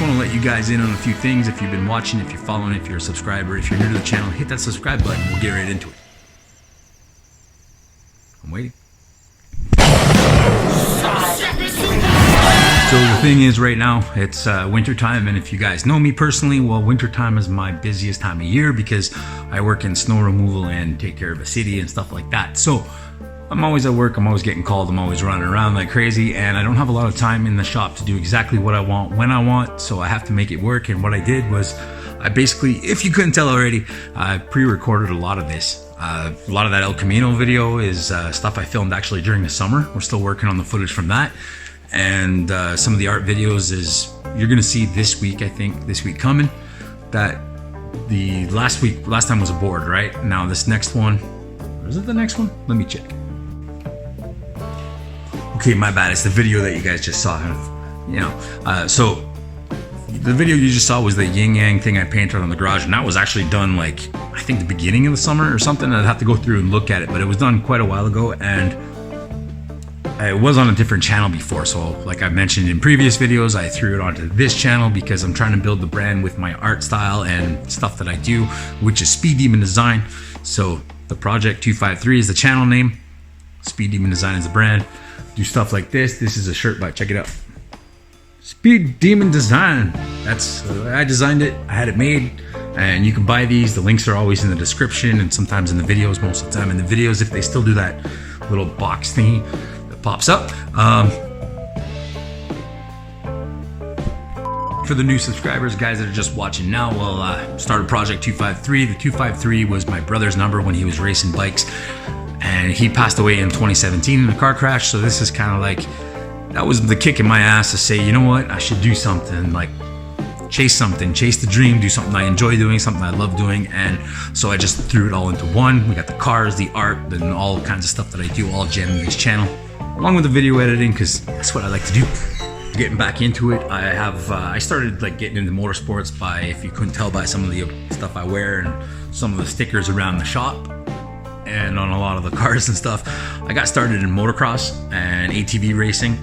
just want to let you guys in on a few things. If you've been watching, if you're following, if you're a subscriber, if you're new to the channel, hit that subscribe button. We'll get right into it. I'm waiting. So the thing is, right now it's winter time, and if you guys know me personally, well, winter time is my busiest time of year because I work in snow removal and take care of a city and stuff like that. So I'm always at work, I'm always getting called, I'm always running around like crazy, and I don't have a lot of time in the shop to do exactly what I want when I want, so I have to make it work. And what I did was I basically, if you couldn't tell already, I pre-recorded a lot of this. A lot of that El Camino video is stuff I filmed actually during the summer. We're still working on the footage from that. And some of the art videos is, you're gonna see this week, I think, this week coming, that the last time was a board, right? Now this next one, is it the next one? Let me check. Okay, my bad, it's the video that you guys just saw, you know. So the video you just saw was the yin yang thing I painted on the garage, and that was actually done like, I think the beginning of the summer or something. I'd have to go through and look at it, but it was done quite a while ago, and it was on a different channel before. So like I mentioned in previous videos, I threw it onto this channel because I'm trying to build the brand with my art style and stuff that I do, which is Speedemon Design. So the Project253 is the channel name, Speedemon Design is the brand. Do stuff like this. This is a shirt by, check it out, Speedemon Design. That's I designed it, I had it made, and you can buy these. The links are always in the description and sometimes in the videos, most of the time in the videos, if they still do that little box thingy that pops up. For the new subscribers, guys that are just watching now, well, started Project253. The 253 was my brother's number when he was racing bikes, and he passed away in 2017 in a car crash. So this is kind of like, that was the kick in my ass to say, you know what, I should do something, like chase something, chase the dream, do something I enjoy doing, something I love doing. And so I just threw it all into one. We got the cars, the art, and all kinds of stuff that I do, all jammed in this channel, along with the video editing, because that's what I like to do. Getting back into it, I started like getting into motorsports by, if you couldn't tell by some of the stuff I wear and some of the stickers around the shop and on a lot of the cars and stuff. I got started in motocross and ATV racing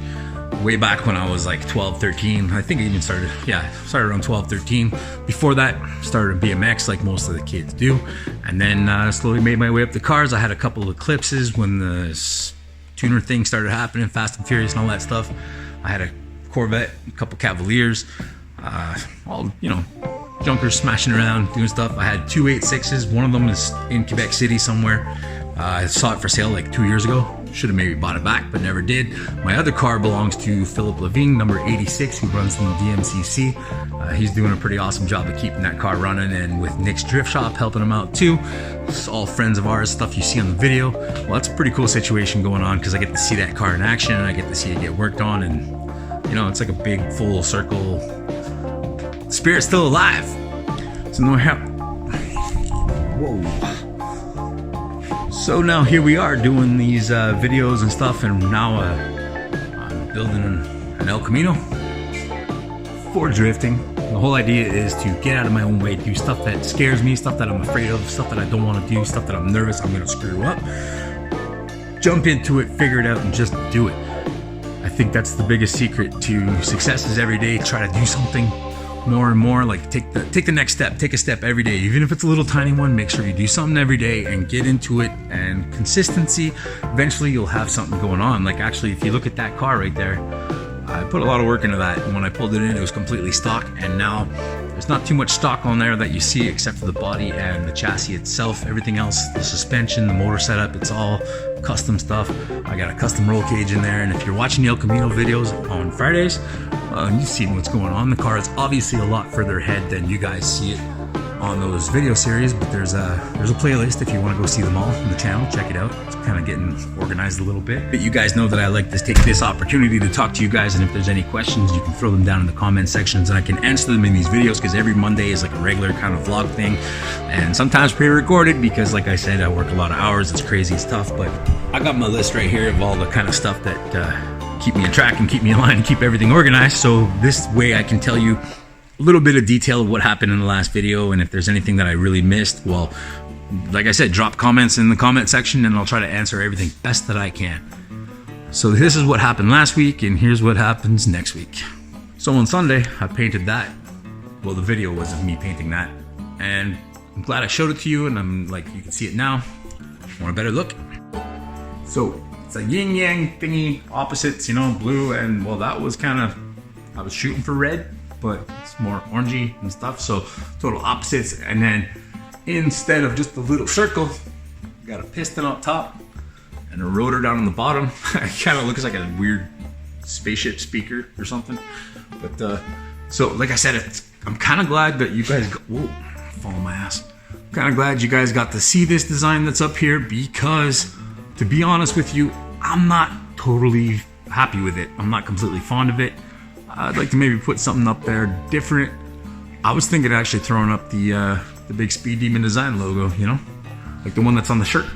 way back when I was like 12, 13. I think I even started around 12, 13. Before that, started BMX like most of the kids do. And then slowly made my way up the cars. I had a couple of eclipses when the tuner thing started happening, Fast and Furious and all that stuff. I had a Corvette, a couple Cavaliers, all, you know, junkers smashing around, doing stuff. I had two 8.6s. One of them is in Quebec City somewhere. I saw it for sale like 2 years ago. Should have maybe bought it back, but never did. My other car belongs to Philip Lavigne, number 86, who runs in the DMCC. He's doing a pretty awesome job of keeping that car running, and with Nick's Drift Shop helping him out too. It's all friends of ours, stuff you see on the video. Well, that's a pretty cool situation going on because I get to see that car in action, and I get to see it get worked on, and you know, it's like a big full circle. Spirit's still alive. So no help. Whoa. So now here we are doing these videos and stuff, and now I'm building an El Camino for drifting. The whole idea is to get out of my own way, do stuff that scares me, stuff that I'm afraid of, stuff that I don't want to do, stuff that I'm nervous I'm gonna screw up. Jump into it, figure it out, and just do it. I think that's the biggest secret to success, is every day try to do something more and more. Like take the next step, take a step every day, even if it's a little tiny one. Make sure you do something every day and get into it, and consistency, eventually you'll have something going on. Like actually, if you look at that car right there, I put a lot of work into that, and when I pulled it in, it was completely stock, and now there's not too much stock on there that you see except for the body and the chassis itself. Everything else, the suspension, the motor setup, it's all custom stuff. I got a custom roll cage in there, and if you're watching the El Camino videos on Fridays, you've seen what's going on. The car is obviously a lot further ahead than you guys see it on those video series, but there's a playlist if you want to go see them all on the channel. Check it out. It's kind of getting organized a little bit, but you guys know that I like to take this opportunity to talk to you guys, and if there's any questions, you can throw them down in the comment sections and I can answer them in these videos, because every Monday is like a regular kind of vlog thing, and sometimes pre-recorded because like I said, I work a lot of hours. It's crazy, it's tough, but I got my list right here of all the kind of stuff that keep me on track and keep me in line and keep everything organized, so this way I can tell you a little bit of detail of what happened in the last video, and if there's anything that I really missed, well, like I said, drop comments in the comment section and I'll try to answer everything best that I can. So this is what happened last week, and here's what happens next week. So So on Sunday, I painted that. Well, the video was of me painting that. And I'm glad I showed it to you, and I'm like, you can see it now. Want a better look? So it's a yin yang thingy, opposites, you know, blue, and well, that was kind of, I was shooting for red, but it's more orangey and stuff, so total opposites. And then instead of just a little circle, got a piston up top and a rotor down on the bottom. It kind of looks like a weird spaceship speaker or something. But so like I said, I'm kind of glad that you guys got, whoa, fall on my ass. I'm kind of glad you guys got to see this design that's up here, because to be honest with you, I'm not totally happy with it. I'm not completely fond of it. I'd like to maybe put something up there different. I was thinking of actually throwing up the big Speedemon design logo, you know, like the one that's on the shirt.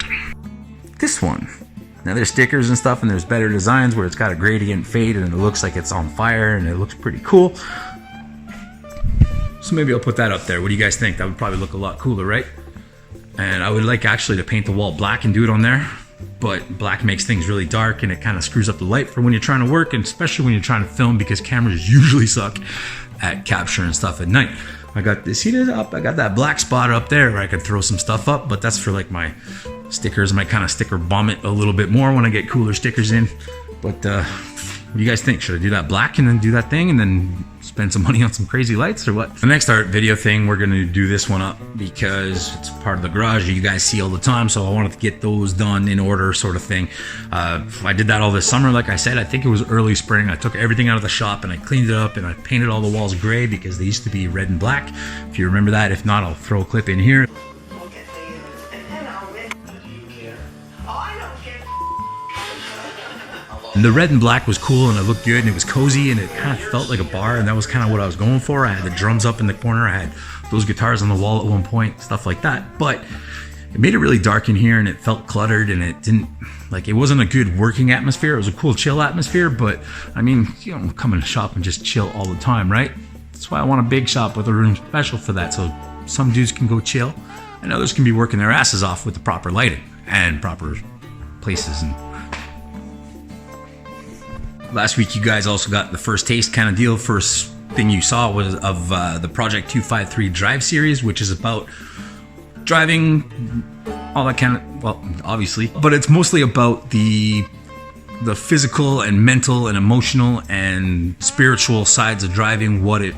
This one. Now there's stickers and stuff, and there's better designs where it's got a gradient fade and it looks like it's on fire and it looks pretty cool. So maybe I'll put that up there. What do you guys think? That would probably look a lot cooler, right? And I would like actually to paint the wall black and do it on there, but black makes things really dark and it kind of screws up the light for when you're trying to work, and especially when you're trying to film, because cameras usually suck at capturing stuff at night. I got this heated up. I got that black spot up there where I could throw some stuff up, but that's for like my stickers. I might kind of sticker bomb it a little bit more when I get cooler stickers in. But what do you guys think? Should I do that black and then do that thing and then spend some money on some crazy lights, or what? The next art video thing, we're gonna do this one up because it's part of the garage you guys see all the time, so I wanted to get those done in order, sort of thing. I did that all this summer, like I said. I think it was early spring. I took everything out of the shop and I cleaned it up and I painted all the walls gray because they used to be red and black. If you remember that. If not, I'll throw a clip in here. And the red and black was cool and it looked good and it was cozy and it kind of felt like a bar, and that was kind of what I was going for. I had the drums up in the corner, I had those guitars on the wall at one point, stuff like that. But it made it really dark in here and it felt cluttered and it didn't, like, it wasn't a good working atmosphere. It was a cool chill atmosphere, but I mean, you don't come in a shop and just chill all the time, right? That's why I want a big shop with a room special for that, so some dudes can go chill and others can be working their asses off with the proper lighting and proper places. And last week, you guys also got the first taste kind of deal. First thing you saw was of the Project253 Drive series, which is about driving, all that kind of, well, obviously, but it's mostly about the physical and mental and emotional and spiritual sides of driving, what it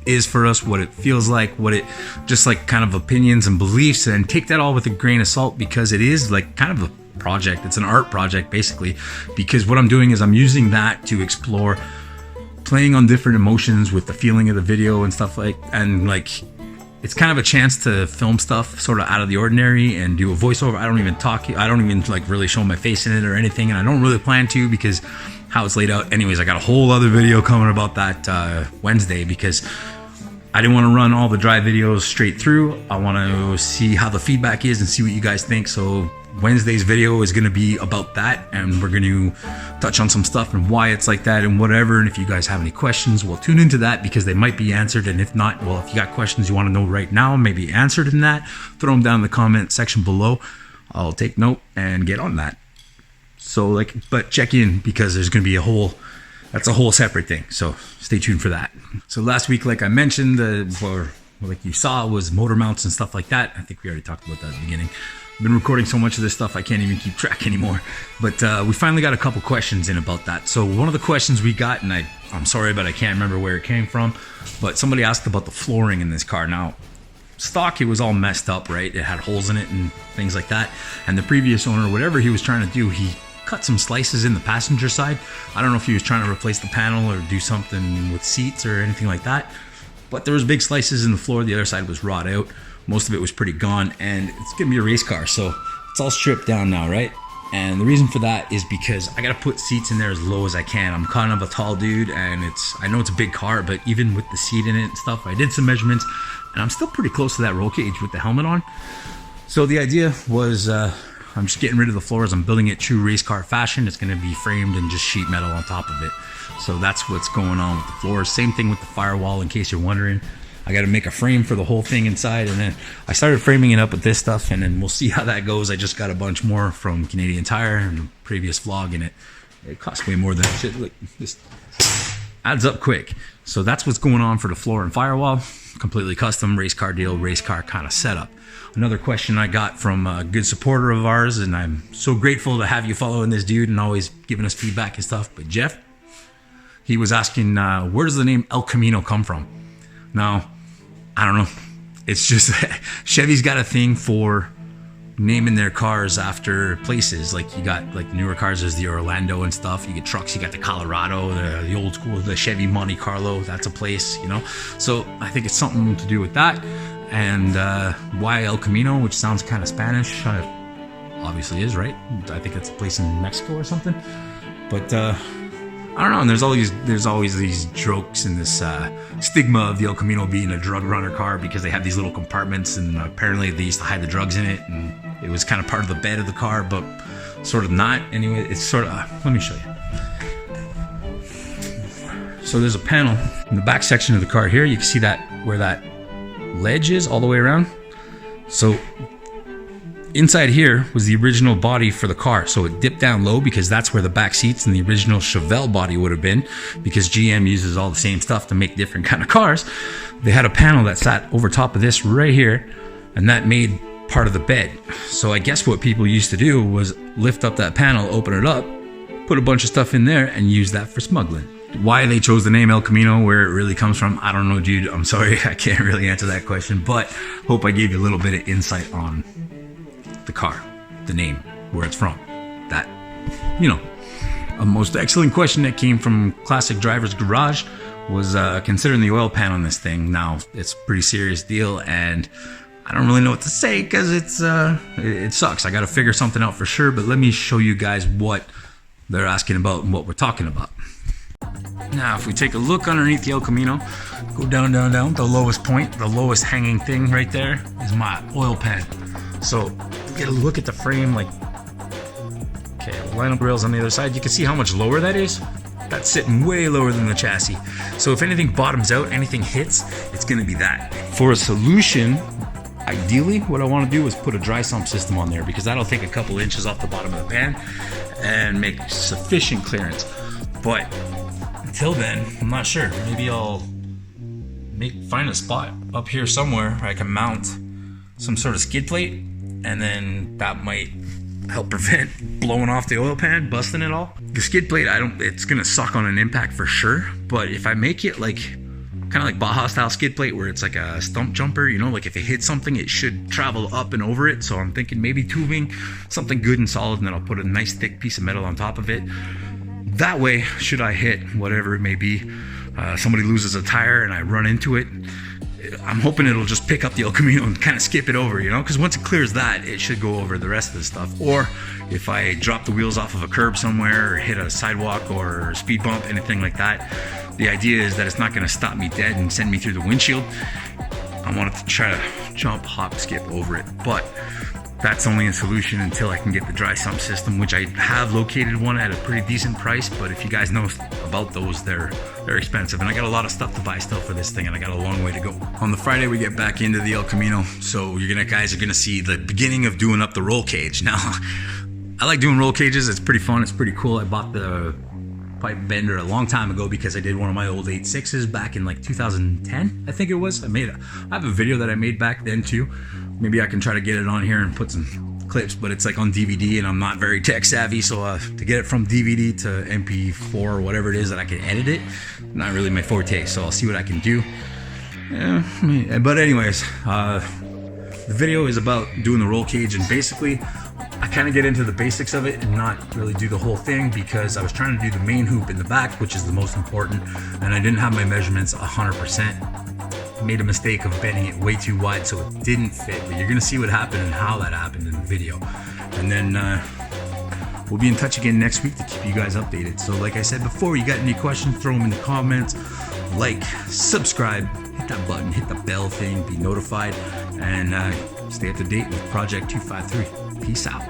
is for us, what it feels like, what it, just like kind of opinions and beliefs, and take that all with a grain of salt, because it is like kind of a project. It's an art project basically, because what I'm doing is I'm using that to explore playing on different emotions with the feeling of the video and stuff, like, and like it's kind of a chance to film stuff sort of out of the ordinary and do a voiceover. I don't even talk, I don't even like really show my face in it or anything, and I don't really plan to because how it's laid out. Anyways, I got a whole other video coming about that Wednesday, because I didn't want to run all the drive videos straight through. I want to see how the feedback is and see what you guys think. So Wednesday's video is going to be about that, and we're going to touch on some stuff and why it's like that and whatever. And if you guys have any questions, we'll tune into that because they might be answered. And if not, well, if you got questions you want to know right now, maybe answered in that, throw them down in the comment section below. I'll take note and get on that. So like, but check in, because there's going to be that's a whole separate thing. So stay tuned for that. So last week, like I mentioned, or like you saw, was motor mounts and stuff like that. I think we already talked about that at the beginning. I've been recording so much of this stuff I can't even keep track anymore. But we finally got a couple questions in about that. So one of the questions we got, and I'm sorry, but I can't remember where it came from, but somebody asked about the flooring in this car. Now, stock, it was all messed up, right? It had holes in it and things like that. And the previous owner, whatever he was trying to do, he cut some slices in the passenger side. I don't know if he was trying to replace the panel or do something with seats or anything like that, but there was big slices in the floor. The other side was wrought out. Most of it was pretty gone, and it's gonna be a race car, so it's all stripped down now, right? And the reason for that is because I gotta put seats in there as low as I can. I'm kind of a tall dude, and I know it's a big car, but even with the seat in it and stuff, I did some measurements, and I'm still pretty close to that roll cage with the helmet on. So the idea was, I'm just getting rid of the floors. I'm building it true race car fashion. It's gonna be framed and just sheet metal on top of it. So that's what's going on with the floors. Same thing with the firewall, in case you're wondering. I got to make a frame for the whole thing inside, and then I started framing it up with this stuff, and then we'll see how that goes. I just got a bunch more from Canadian Tire and the previous vlog, and it cost way more than shit. Like this, adds up quick. So that's what's going on for the floor and firewall. Completely custom race car deal, race car kind of setup. Another question I got from a good supporter of ours, and I'm so grateful to have you following this dude and always giving us feedback and stuff, but Jeff, he was asking, where does the name El Camino come from? Now, I don't know. It's just Chevy's got a thing for naming their cars after places. Like you got like newer cars, there's the Orlando and stuff. You get trucks, you got the Colorado, the old school, the Chevy Monte Carlo. That's a place, you know. So I think it's something to do with that. And why El Camino, which sounds kind of Spanish, obviously is, right? I think it's a place in Mexico or something. But I don't know. And there's always these jokes and this stigma of the El Camino being a drug runner car because they have these little compartments, and apparently they used to hide the drugs in it, and it was kind of part of the bed of the car, but sort of not. Anyway, it's sort of. Let me show you. So there's a panel in the back section of the car here. You can see that where that ledge is all the way around. So inside here was the original body for the car, so it dipped down low because that's where the back seats and the original Chevelle body would have been, because GM uses all the same stuff to make different kind of cars. They had a panel that sat over top of this right here, and that made part of the bed. So I guess what people used to do was lift up that panel, open it up, put a bunch of stuff in there, and use that for smuggling. Why they chose the name El Camino, where it really comes from, I don't know, dude. I'm sorry, I can't really answer that question, but hope I gave you a little bit of insight on the car, the name, where it's from. That, you know. A most excellent question that came from Classic Driver's Garage was considering the oil pan on this thing. Now, it's a pretty serious deal, and I don't really know what to say because it sucks. I got to figure something out for sure, but let me show you guys what they're asking about and what we're talking about. Now, if we take a look underneath the El Camino, go down, the lowest point, the lowest hanging thing right there is my oil pan. So, get a look at the frame, like, okay, line up rails on the other side. You can see how much lower that is. That's sitting way lower than the chassis. So if anything bottoms out, anything hits, it's gonna be that. For a solution, ideally, what I wanna do is put a dry sump system on there, because that'll take a couple inches off the bottom of the pan and make sufficient clearance. But until then, I'm not sure. Maybe I'll find a spot up here somewhere where I can mount some sort of skid plate, and then that might help prevent blowing off the oil pan, busting it all. The skid plate, it's gonna suck on an impact for sure, but if I make it like kind of like Baja style skid plate where it's like a stump jumper, you know, like if it hits something, it should travel up and over it. So I'm thinking maybe tubing, something good and solid, and then I'll put a nice thick piece of metal on top of it. That way, should I hit whatever it may be, somebody loses a tire and I run into it, I'm hoping it'll just pick up the El Camino and kind of skip it over, you know, because once it clears that, it should go over the rest of the stuff. Or if I drop the wheels off of a curb somewhere or hit a sidewalk or a speed bump, anything like that, the idea is that it's not going to stop me dead and send me through the windshield. I want it to try to jump, hop, skip over it, but that's only a solution until I can get the dry sump system, which I have located one at a pretty decent price. But if you guys know about those, they're expensive, and I got a lot of stuff to buy still for this thing, and I got a long way to go. On the Friday, we get back into the El Camino, so guys are gonna see the beginning of doing up the roll cage. Now, I like doing roll cages. It's pretty fun. It's pretty cool. I bought the pipe bender a long time ago because I did one of my old 8.6s back in like 2010, I think it was. I have a video that I made back then too. Maybe I can try to get it on here and put some clips, but it's like on DVD and I'm not very tech savvy, so to get it from DVD to MP4 or whatever it is that I can edit it, not really my forte, so I'll see what I can do. Yeah, but anyways, the video is about doing the roll cage, and basically I kind of get into the basics of it and not really do the whole thing because I was trying to do the main hoop in the back, which is the most important, and I didn't have my measurements 100%. Made a mistake of bending it way too wide so it didn't fit, but you're gonna see what happened and how that happened in the video. And then we'll be in touch again next week to keep you guys updated. So like I said before, you got any questions, throw them in the comments. Like, subscribe, hit that button, hit the bell thing, be notified, and stay up to date with Project 253. Peace out.